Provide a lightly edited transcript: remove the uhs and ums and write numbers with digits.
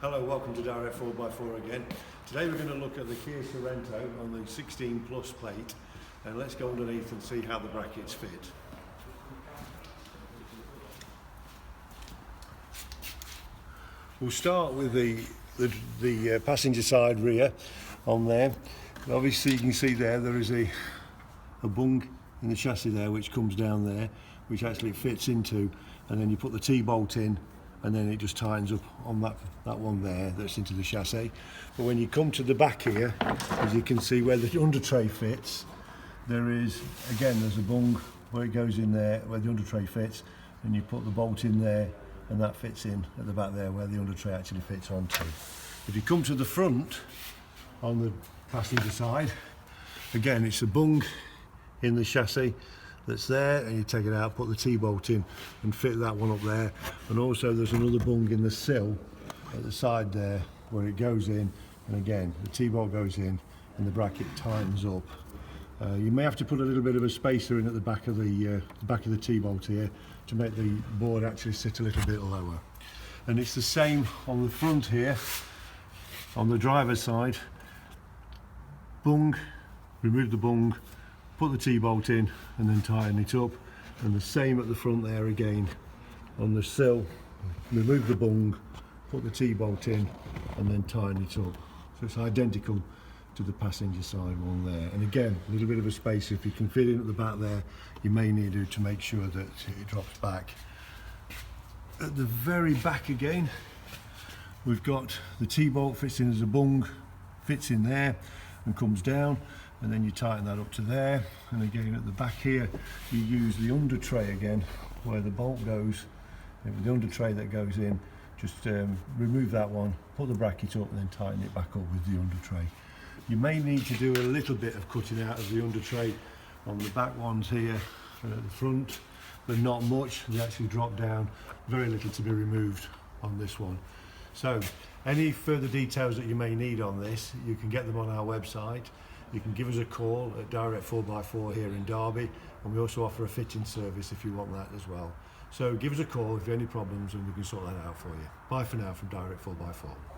Hello, welcome to Direct 4x4 again. Today we're going to look at the Kia Sorento on the 16 plus plate, and let's go underneath and see how the brackets fit. We'll start with the passenger side rear on there. Obviously you can see there is a bung in the chassis there which comes down there, which actually fits into, and then you put the T-bolt in and then it just tightens up on that one there that's into the chassis. But when you come to the back here, as you can see where the under tray fits, there's a bung where it goes in there where the under tray fits, and you put the bolt in there and that fits in at the back there where the under tray actually fits onto. If you come to the front on the passenger side, again it's a bung in the chassis that's there, and you take it out, put the T-bolt in and fit that one up there, and also there's another bung in the sill at the side there where it goes in, and again the T-bolt goes in and the bracket tightens up. You may have to put a little bit of a spacer in at the back of the T-bolt here to make the board actually sit a little bit lower. And it's the same on the front here on the driver's side. Bung, remove the bung, put the T-bolt in and then tighten it up, and the same at the front there again on the sill. Remove the bung, put the T-bolt in and then tighten it up. So it's identical to the passenger side one there, and again a little bit of a space if you can fit in at the back there. You may need to make sure that it drops back. At the very back again we've got the T-bolt fits in as a bung, fits in there and comes down, and then you tighten that up to there. And again at the back here you use the under tray again where the bolt goes, the under tray that goes in, just remove that one, put the bracket up and then tighten it back up with the under tray. You may need to do a little bit of cutting out of the under tray on the back ones here and at the front, but not much. They actually drop down, very little to be removed on this one. So any further details that you may need on this, you can get them on our website. You can give us a call at Direct 4x4 here in Derby, and we also offer a fitting service if you want that as well. So give us a call if you have any problems and we can sort that out for you. Bye for now from Direct 4x4.